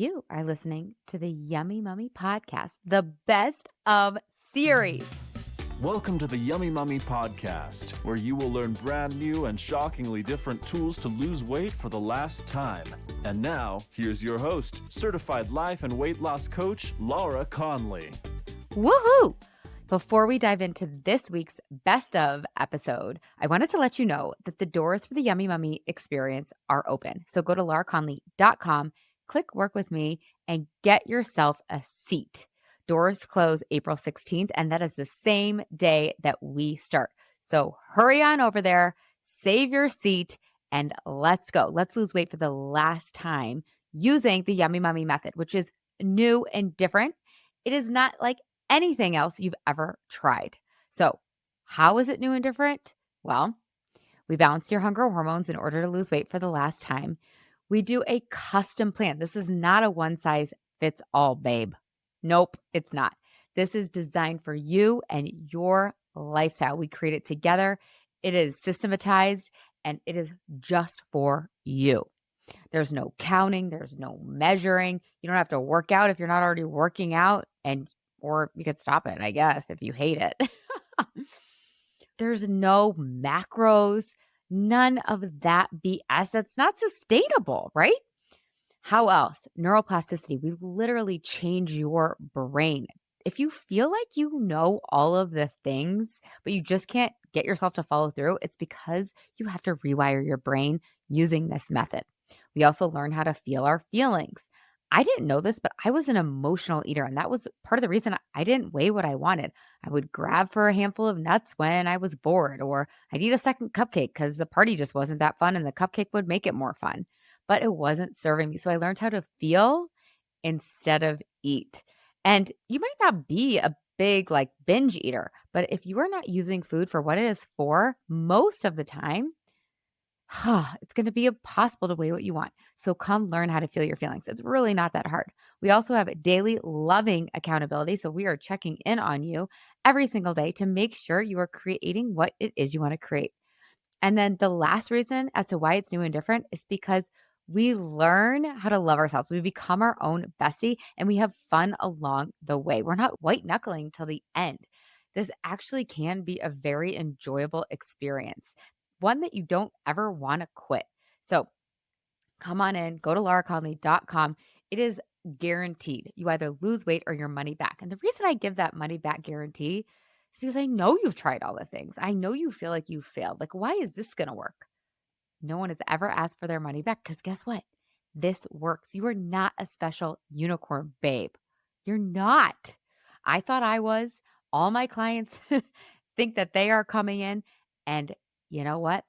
You are listening to the Yummy Mummy Podcast, the best of series. Welcome to the Yummy Mummy Podcast, where you will learn brand new and shockingly different tools to lose weight for the last time. And now, here's your host, certified life and weight loss coach, Laura Conley. Woohoo! Before we dive into this week's best of episode, I wanted to let you know that the doors for the Yummy Mummy experience are open. So go to lauraconley.com, click work with me, and get yourself a seat. Doors close April 16th, and that is the same day that we start. So hurry on over there, save your seat, and let's go. Let's lose weight for the last time using the Yummy Mummy method, which is new and different. It is not like anything else you've ever tried. So how is it new and different? Well, we balance your hunger hormones in order to lose weight for the last time. We do a custom plan. This is not a one size fits all, babe. Nope, it's not. This is designed for you and your lifestyle. We create it together. It is systematized and it is just for you. There's no counting. There's no measuring. You don't have to work out if you're not already working out, or you could stop it, I guess, if you hate it. There's no macros, none of that BS. That's not sustainable, right? How else? Neuroplasticity. We literally change your brain. If you feel like you know all of the things, but you just can't get yourself to follow through, it's because you have to rewire your brain using this method. We also learn how to feel our feelings. I didn't know this, but I was an emotional eater, and that was part of the reason I didn't weigh what I wanted. I would grab for a handful of nuts when I was bored, or I'd eat a second cupcake because the party just wasn't that fun and the cupcake would make it more fun. But it wasn't serving me. So I learned how to feel instead of eat. And you might not be a big binge eater, but if you are not using food for what it is for most of the time, it's going to be impossible to weigh what you want. So come learn how to feel your feelings. It's really not that hard. We also have daily loving accountability. So we are checking in on you every single day to make sure you are creating what it is you want to create. And then the last reason as to why it's new and different is because we learn how to love ourselves. We become our own bestie and we have fun along the way. We're not white knuckling till the end. This actually can be a very enjoyable experience, one that you don't ever want to quit. So come on in, go to lauraconley.com. It is guaranteed. You either lose weight or your money back. And the reason I give that money back guarantee is because I know you've tried all the things. I know you feel like you failed. Like, why is this going to work? No one has ever asked for their money back because guess what? This works. You are not a special unicorn, babe. You're not. I thought I was. All my clients think that they are coming in, and you know what?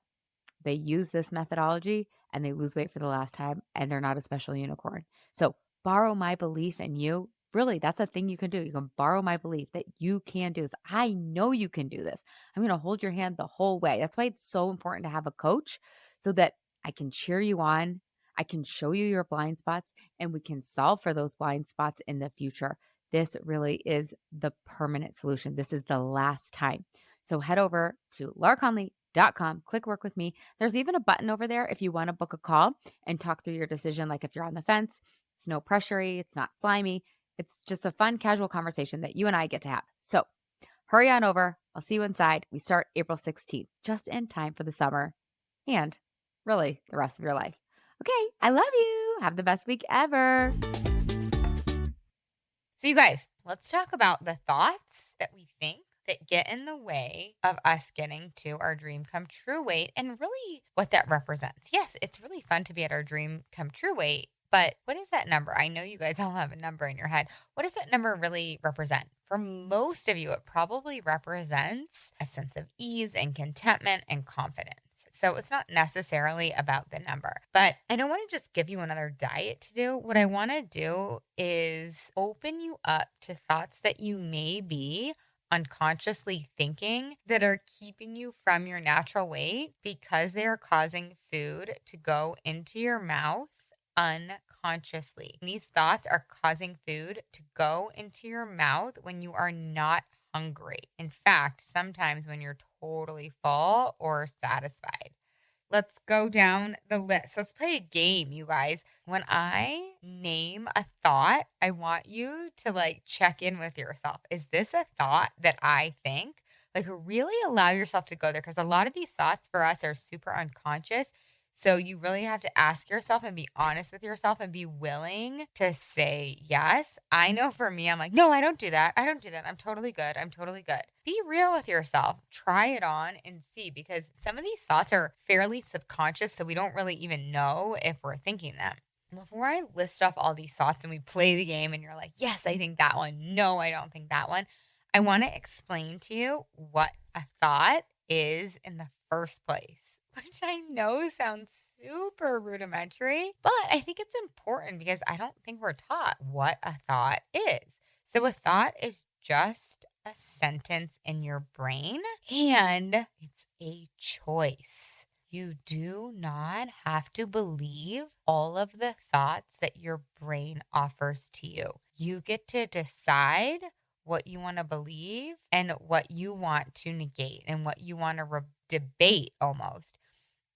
They use this methodology and they lose weight for the last time, and they're not a special unicorn. So borrow my belief in you. Really, that's a thing you can do. You can borrow my belief that you can do this. I know you can do this. I'm going to hold your hand the whole way. That's why it's so important to have a coach so that I can cheer you on. I can show you your blind spots and we can solve for those blind spots in the future. This really is the permanent solution. This is the last time. So head over to lauraconley.com, click work with me. There's even a button over there if you want to book a call and talk through your decision. Like if you're on the fence, it's no pressury, it's not slimy. It's just a fun, casual conversation that you and I get to have. So hurry on over. I'll see you inside. We start April 16th, just in time for the summer and really the rest of your life. Okay, I love you. Have the best week ever. So you guys, let's talk about the thoughts that we think that get in the way of us getting to our dream come true weight and really what that represents. Yes, it's really fun to be at our dream come true weight, but what is that number? I know you guys all have a number in your head. What does that number really represent? For most of you, it probably represents a sense of ease and contentment and confidence. So it's not necessarily about the number, but I don't want to just give you another diet to do. What I want to do is open you up to thoughts that you may be unconsciously thinking that are keeping you from your natural weight because they are causing food to go into your mouth unconsciously. These thoughts are causing food to go into your mouth when you are not hungry. In fact, sometimes when you're totally full or satisfied. let's go down the list. Let's play a game, you guys. When I name a thought, I want you to like check in with yourself. Is this a thought that I think? Like really allow yourself to go there because a lot of these thoughts for us are super unconscious. So you really have to ask yourself and be honest with yourself and be willing to say yes. I know for me, I'm like, no, I don't do that. I don't do that. I'm totally good. I'm totally good. Be real with yourself. Try it on and see because some of these thoughts are fairly subconscious. So we don't really even know if we're thinking them. Before I list off all these thoughts and we play the game and you're like, yes, I think that one. No, I don't think that one. I want to explain to you what a thought is in the first place, which I know sounds super rudimentary, but I think it's important because I don't think we're taught what a thought is. So a thought is just a sentence in your brain and it's a choice. You do not have to believe all of the thoughts that your brain offers to you. You get to decide what you want to believe and what you want to negate and what you want to debate almost.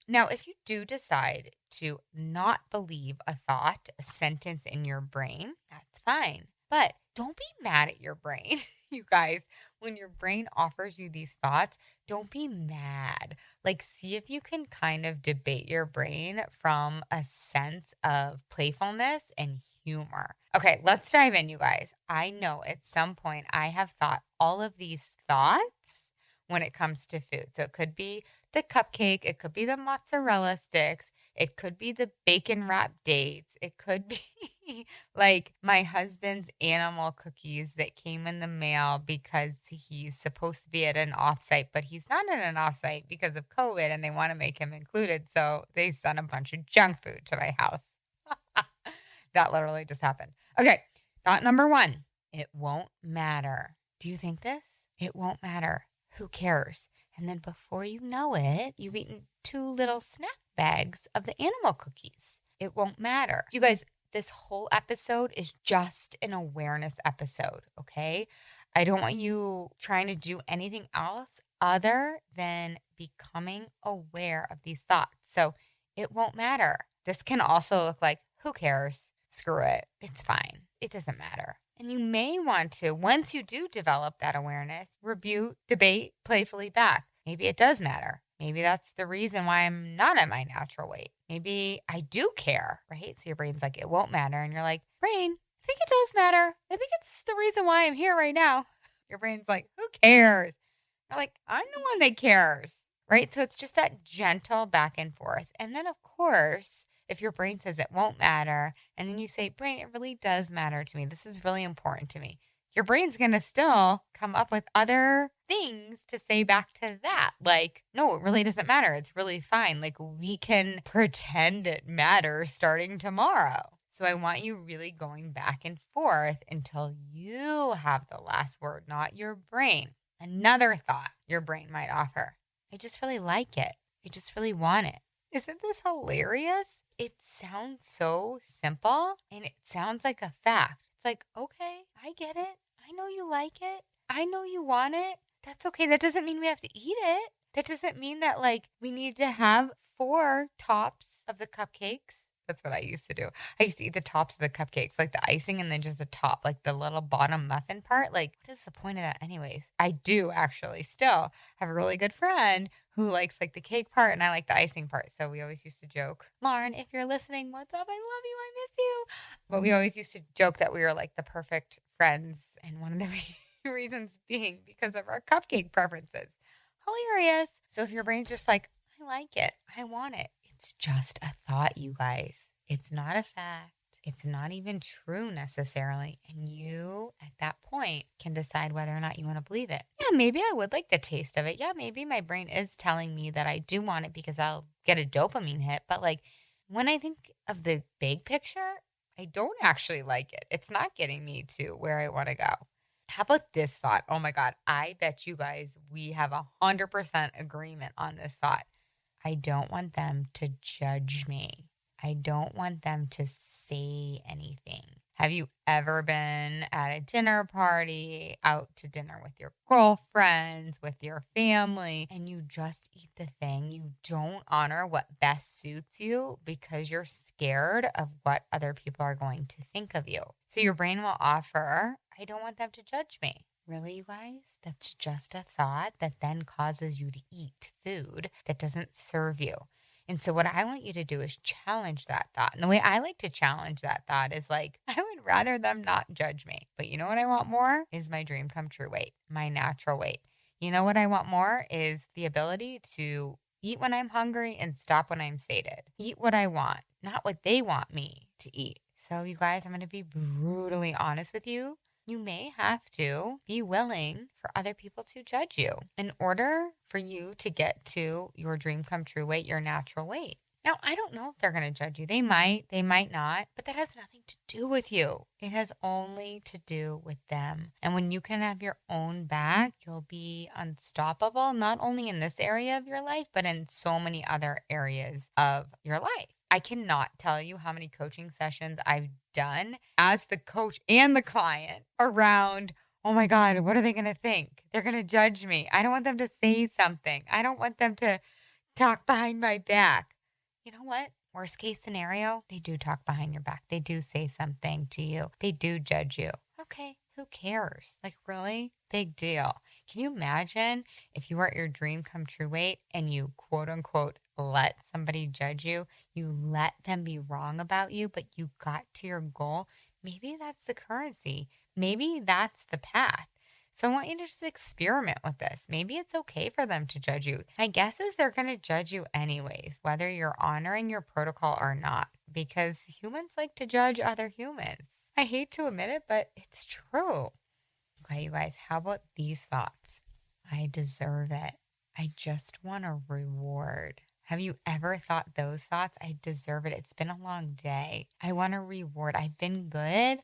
Now, if you do decide to not believe a thought, a sentence in your brain, that's fine. But don't be mad at your brain, you guys. When your brain offers you these thoughts, don't be mad. Like, see if you can kind of debate your brain from a sense of playfulness and humor. Okay, let's dive in, you guys. I know at some point I have thought all of these thoughts when it comes to food. So it could be the cupcake, it could be the mozzarella sticks, it could be the bacon wrapped dates, it could be like my husband's animal cookies that came in the mail because he's supposed to be at an offsite, but he's not at an offsite because of COVID and they want to make him included. So they sent a bunch of junk food to my house. That literally just happened. Okay, thought number 1, it won't matter. Do you think this? It won't matter. Who cares? And then before you know it, you've eaten 2 little snack bags of the animal cookies. It won't matter. You guys, this whole episode is just an awareness episode, okay? I don't want you trying to do anything else other than becoming aware of these thoughts. So it won't matter. This can also look like, who cares? Screw it. It's fine. It doesn't matter. And you may want to, once you do develop that awareness, rebuke, debate playfully back. Maybe it does matter. Maybe that's the reason why I'm not at my natural weight. Maybe I do care, right? So your brain's like, it won't matter. And you're like, brain, I think it does matter. I think it's the reason why I'm here right now. Your brain's like, who cares? You're like, I'm the one that cares, right? So it's just that gentle back and forth. And then, of course, if your brain says it won't matter, and then you say, brain, it really does matter to me. This is really important to me. Your brain's going to still come up with other things to say back to that. Like, no, it really doesn't matter. It's really fine. Like, we can pretend it matters starting tomorrow. So I want you really going back and forth until you have the last word, not your brain. Another thought your brain might offer. I just really like it. I just really want it. Isn't this hilarious? It sounds so simple and it sounds like a fact. It's like, okay, I get it. I know you like it. I know you want it. That's okay. That doesn't mean we have to eat it. That doesn't mean that like we need to have 4 tops of the cupcakes. That's what I used to do. I used to eat the tops of the cupcakes, like the icing and then just the top, like the little bottom muffin part. Like, what is the point of that anyways? I do actually still have a really good friend who likes like the cake part and I like the icing part. So we always used to joke, Lauren, if you're listening, what's up? I love you. I miss you. But we always used to joke that we were like the perfect friends. And one of the reasons being because of our cupcake preferences. Hilarious. So if your brain's just like, I like it, I want it. It's just a thought, you guys. It's not a fact. It's not even true necessarily. And you, at that point, can decide whether or not you want to believe it. Yeah, maybe I would like the taste of it. Yeah, maybe my brain is telling me that I do want it because I'll get a dopamine hit. But like when I think of the big picture, I don't actually like it. It's not getting me to where I want to go. How about this thought? Oh my God, I bet you guys we have 100% agreement on this thought. I don't want them to judge me. I don't want them to say anything. Have you ever been at a dinner party, out to dinner with your girlfriends, with your family, and you just eat the thing? You don't honor what best suits you because you're scared of what other people are going to think of you. So your brain will offer, I don't want them to judge me. Really, you guys? That's just a thought that then causes you to eat food that doesn't serve you. And so what I want you to do is challenge that thought. And the way I like to challenge that thought is like, I would rather them not judge me. But you know what I want more is my dream come true weight, my natural weight. You know what I want more is the ability to eat when I'm hungry and stop when I'm sated. Eat what I want, not what they want me to eat. So you guys, I'm going to be brutally honest with you. You may have to be willing for other people to judge you in order for you to get to your dream come true weight, your natural weight. Now, I don't know if they're going to judge you. They might not, but that has nothing to do with you. It has only to do with them. And when you can have your own back, you'll be unstoppable, not only in this area of your life, but in so many other areas of your life. I cannot tell you how many coaching sessions I've done as the coach and the client around, oh my God, what are they going to think? They're going to judge me. I don't want them to say something. I don't want them to talk behind my back. You know what? Worst case scenario, they do talk behind your back. They do say something to you. They do judge you. Okay, who cares? Like, really? Big deal. Can you imagine if you were at your dream come true weight and you quote unquote let somebody judge you, you let them be wrong about you, but you got to your goal? Maybe that's the currency. Maybe that's the path. So I want you to just experiment with this. Maybe it's okay for them to judge you. My guess is they're going to judge you anyways, whether you're honoring your protocol or not, because humans like to judge other humans. I hate to admit it, but it's true. Okay, you guys, how about these thoughts? I deserve it. I just want a reward. Have you ever thought those thoughts? I deserve it. It's been a long day. I want a reward. I've been good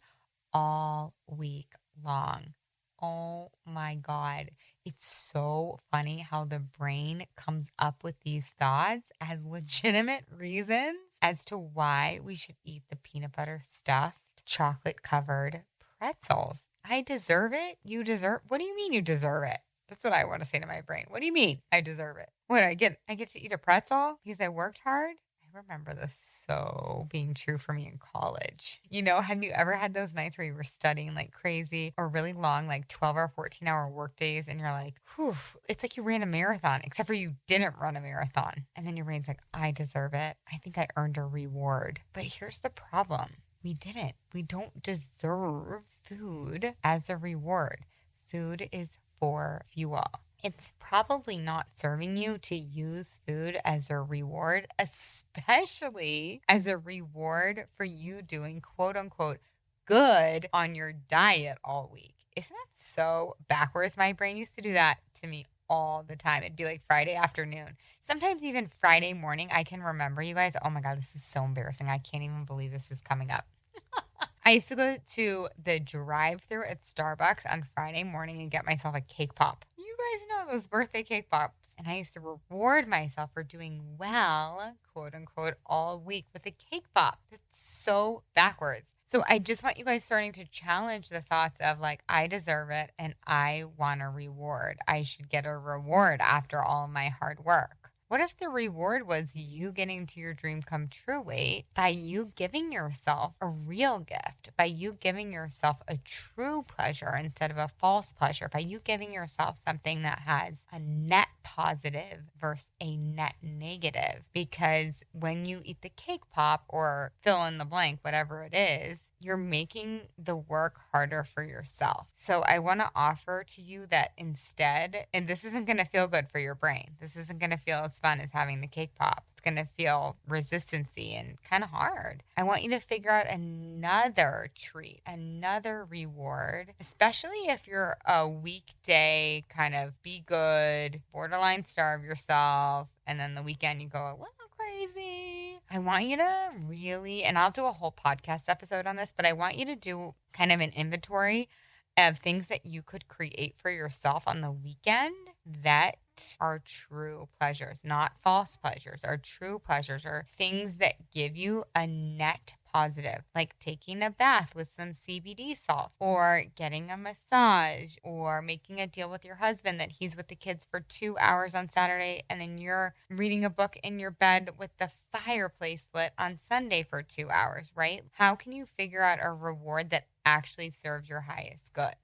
all week long. Oh my God. It's so funny how the brain comes up with these thoughts as legitimate reasons as to why we should eat the peanut butter stuffed, chocolate covered pretzels. I deserve it. You deserve. What do you mean you deserve it? That's what I want to say to my brain. What do you mean I deserve it? What, I get to eat a pretzel because I worked hard? I remember this so being true for me in college. You know, have you ever had those nights where you were studying like crazy or really long, like 12 or 14-hour work days, and you're like, whew, it's like you ran a marathon, except for you didn't run a marathon. And then your brain's like, I deserve it. I think I earned a reward. But here's the problem. We didn't. We don't deserve food as a reward. Food is for fuel. It's probably not serving you to use food as a reward, especially as a reward for you doing quote unquote good on your diet all week. Isn't that so backwards? My brain used to do that to me all the time. It'd be like Friday afternoon, sometimes even Friday morning. I can remember, you guys, oh my God, this is so embarrassing. I can't even believe this is coming up. I used to go to the drive-thru at Starbucks on Friday morning and get myself a cake pop. You guys know those birthday cake pops. And I used to reward myself for doing well, quote unquote, all week with a cake pop. That's so backwards. So I just want you guys starting to challenge the thoughts of like, I deserve it and I want a reward. I should get a reward after all my hard work. What if the reward was you getting to your dream come true weight by you giving yourself a real gift, by you giving yourself a true pleasure instead of a false pleasure, by you giving yourself something that has a net positive versus a net negative? Because when you eat the cake pop or fill in the blank, whatever it is, you're making the work harder for yourself. So I want to offer to you that instead, and this isn't going to feel good for your brain. This isn't going to feel as fun as having the cake pop. It's going to feel resistancy and kind of hard. I want you to figure out another treat, another reward, especially if you're a weekday kind of be good, borderline starve yourself, and then the weekend you go a little crazy. I want you to really, and I'll do a whole podcast episode on this, but I want you to do kind of an inventory of things that you could create for yourself on the weekend that are true pleasures, not false pleasures, are true pleasures, or things that give you a net positive, like taking a bath with some CBD salt or getting a massage or making a deal with your husband that he's with the kids for 2 hours on Saturday and then you're reading a book in your bed with the fireplace lit on Sunday for 2 hours, right? How can you figure out a reward that actually serves your highest good?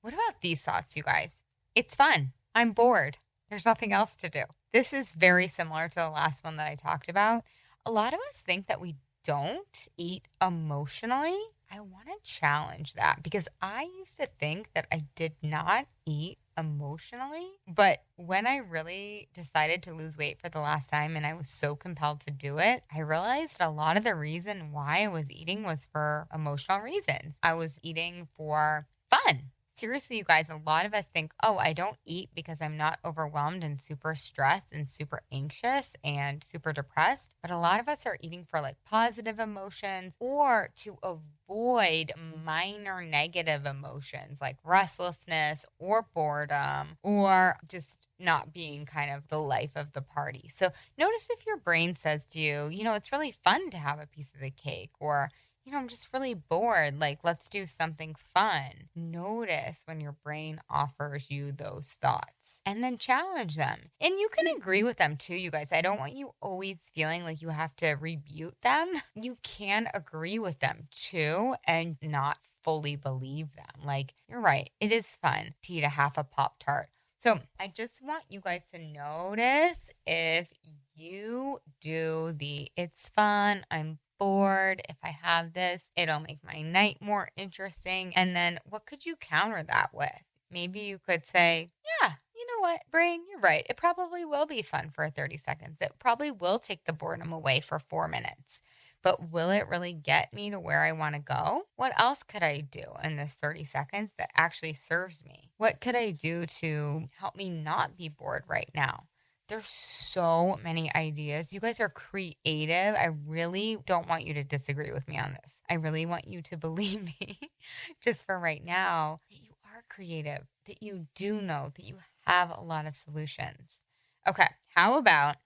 What about these thoughts, you guys? It's fun. I'm bored. There's nothing else to do. This is very similar to the last one that I talked about. A lot of us think that we don't eat emotionally. I want to challenge that because I used to think that I did not eat emotionally. But when I really decided to lose weight for the last time and I was so compelled to do it, I realized a lot of the reason why I was eating was for emotional reasons. I was eating for fun. Seriously, you guys, a lot of us think, oh, I don't eat because I'm not overwhelmed and super stressed and super anxious and super depressed. But a lot of us are eating for like positive emotions or to avoid minor negative emotions like restlessness or boredom or just not being kind of the life of the party. So notice if your brain says to you, it's really fun to have a piece of the cake, or I'm just really bored. Like, let's do something fun. Notice when your brain offers you those thoughts and then challenge them. And you can agree with them too, you guys. I don't want you always feeling like you have to rebuke them. You can agree with them too and not fully believe them. Like, you're right. It is fun to eat a half a Pop-Tart. So I just want you guys to notice if you do it's fun, I'm bored. If I have this, it'll make my night more interesting. And then what could you counter that with? Maybe you could say, yeah, you know what, brain, you're right. It probably will be fun for 30 seconds. It probably will take the boredom away for 4 minutes. But will it really get me to where I want to go? What else could I do in this 30 seconds that actually serves me? What could I do to help me not be bored right now? There's so many ideas. You guys are creative. I really don't want you to disagree with me on this. I really want you to believe me, just for right now, that you are creative, that you do know, that you have a lot of solutions. Okay, how about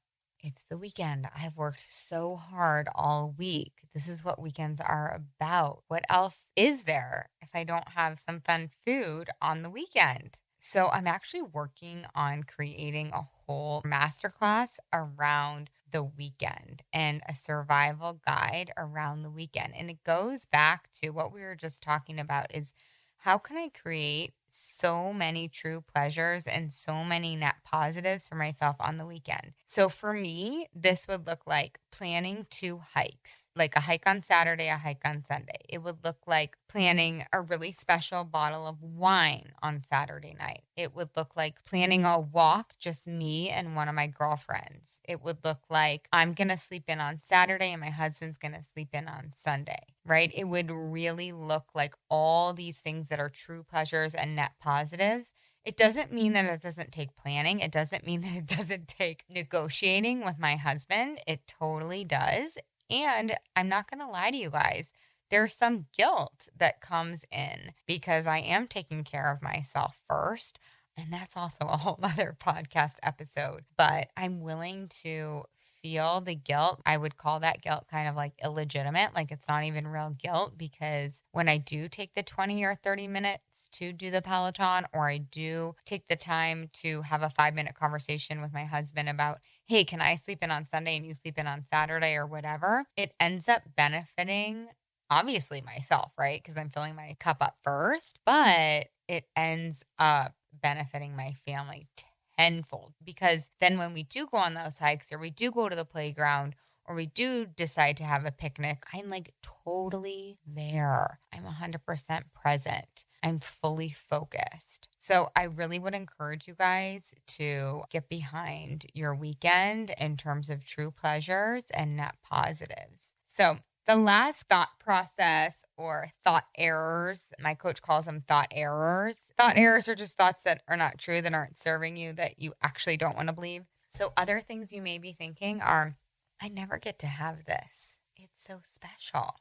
it's the weekend? I've worked so hard all week. This is what weekends are about. What else is there if I don't have some fun food on the weekend? So I'm actually working on creating a whole masterclass around the weekend and a survival guide around the weekend. And it goes back to what we were just talking about is how can I create so many true pleasures and so many net positives for myself on the weekend? So for me, this would look like planning 2 hikes, like a hike on Saturday, a hike on Sunday. It would look like planning a really special bottle of wine on Saturday night. It would look like planning a walk, just me and one of my girlfriends. It would look like I'm going to sleep in on Saturday and my husband's going to sleep in on Sunday, right? It would really look like all these things that are true pleasures and net positives. It doesn't mean that it doesn't take planning. It doesn't mean that it doesn't take negotiating with my husband. It totally does. And I'm not going to lie to you guys. There's some guilt that comes in because I am taking care of myself first. And that's also a whole other podcast episode. But I'm willing to feel the guilt. I would call that guilt kind of like illegitimate, like it's not even real guilt, because when I do take the 20 or 30 minutes to do the Peloton, or I do take the time to have a 5-minute conversation with my husband about, hey, can I sleep in on Sunday and you sleep in on Saturday or whatever, it ends up benefiting obviously myself, right? Because I'm filling my cup up first, but it ends up benefiting my family tenfold, because then when we do go on those hikes or we do go to the playground or we do decide to have a picnic, I'm like totally there. I'm 100% present. I'm fully focused. So I really would encourage you guys to get behind your weekend in terms of true pleasures and net positives. So the last thought process or thought errors, my coach calls them thought errors. Thought errors are just thoughts that are not true, that aren't serving you, that you actually don't want to believe. So other things you may be thinking are, I never get to have this. It's so special.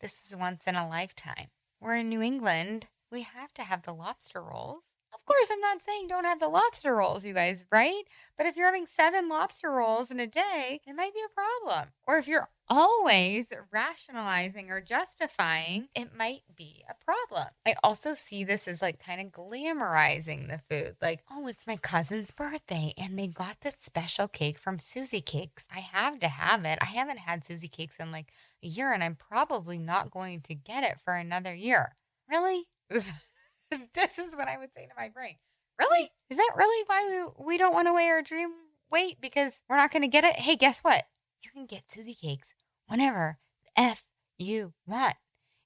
This is once in a lifetime. We're in New England. We have to have the lobster rolls. Of course, I'm not saying don't have the lobster rolls, you guys, right? But if you're having 7 lobster rolls in a day, it might be a problem. Or if you're always rationalizing or justifying, it might be a problem. I also see this as like kind of glamorizing the food. Like, oh, it's my cousin's birthday and they got this special cake from Susie Cakes. I have to have it. I haven't had Susie Cakes in like a year and I'm probably not going to get it for another year. Really? This is what I would say to my brain. Really? Is that really why we don't want to weigh our dream weight? Because we're not going to get it? Hey, guess what? You can get Susie Cakes whenever the F you want.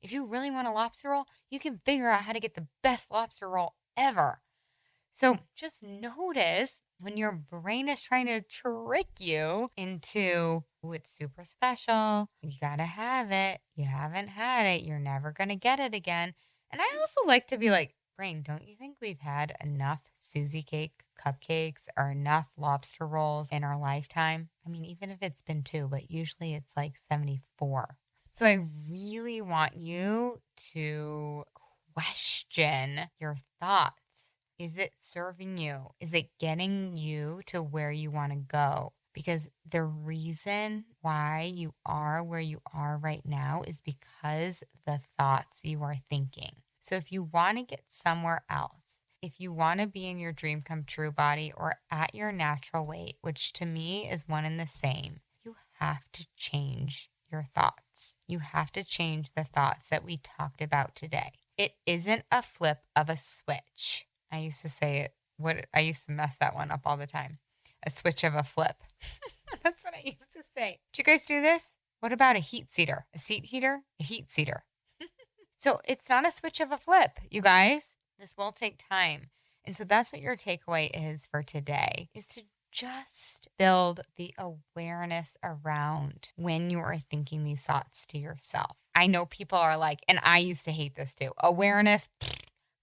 If you really want a lobster roll, you can figure out how to get the best lobster roll ever. So just notice when your brain is trying to trick you into, oh, it's super special. You got to have it. You haven't had it. You're never going to get it again. And I also like to be like, brain, don't you think we've had enough Susie cake cupcakes or enough lobster rolls in our lifetime? I mean, even if it's been 2, but usually it's like 74. So I really want you to question your thoughts. Is it serving you? Is it getting you to where you want to go? Because the reason why you are where you are right now is because the thoughts you are thinking. So if you want to get somewhere else, if you want to be in your dream come true body or at your natural weight, which to me is one and the same, you have to change your thoughts. You have to change the thoughts that we talked about today. It isn't a flip of a switch. I used to say it. I used to mess that one up all the time. A switch of a flip. That's what I used to say. Do you guys do this? What about a heat seater? A seat heater? A heat seater. So it's not a switch of a flip, you guys. This will take time. And so that's what your takeaway is for today, is to just build the awareness around when you are thinking these thoughts to yourself. I know people are like, and I used to hate this too. Awareness,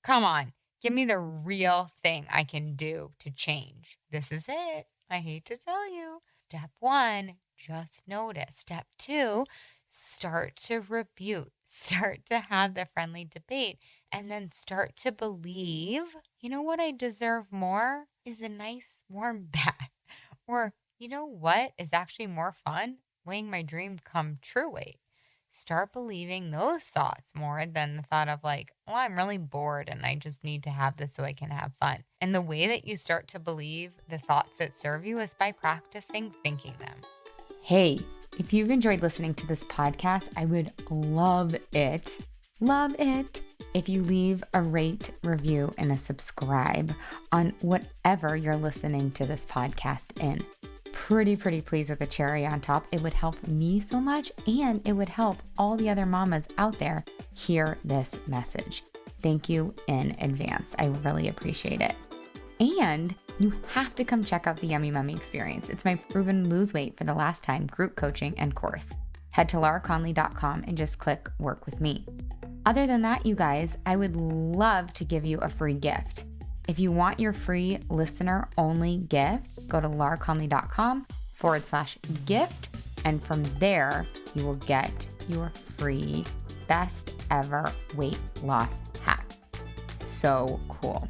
come on. Give me the real thing I can do to change. This is it. I hate to tell you. Step 1, just notice. Step 2, start to rebuke. Start to have the friendly debate. And then start to believe, you know what I deserve more is a nice warm bath. Or, you know what is actually more fun? Weighing my dream come true weight. Start believing those thoughts more than the thought of like, oh, I'm really bored and I just need to have this so I can have fun. And the way that you start to believe the thoughts that serve you is by practicing thinking them. Hey, if you've enjoyed listening to this podcast, I would love it if you leave a rate, review, and a subscribe on whatever you're listening to this podcast in. Pretty pleased with a cherry on top. It would help me so much, and it would help all the other mamas out there hear this message. Thank you in advance. I really appreciate it. And you have to come check out the Yummy Mummy experience. It's my proven lose weight for the last time group coaching and course. Head to lauraconley.com and just click work with me. Other than that, you guys, I would love to give you a free gift. If you want your free listener only gift, go to lauraconley.com/gift. And from there, you will get your free best ever weight loss hack. So cool.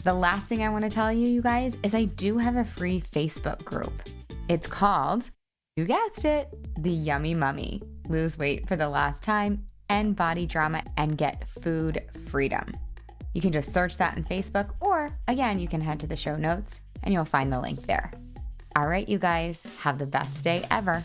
The last thing I want to tell you, you guys, is I do have a free Facebook group. It's called, you guessed it, the Yummy Mummy. Lose weight for the last time, end body drama, and get food freedom. You can just search that in Facebook, or again, you can head to the show notes and you'll find the link there. All right, you guys, have the best day ever.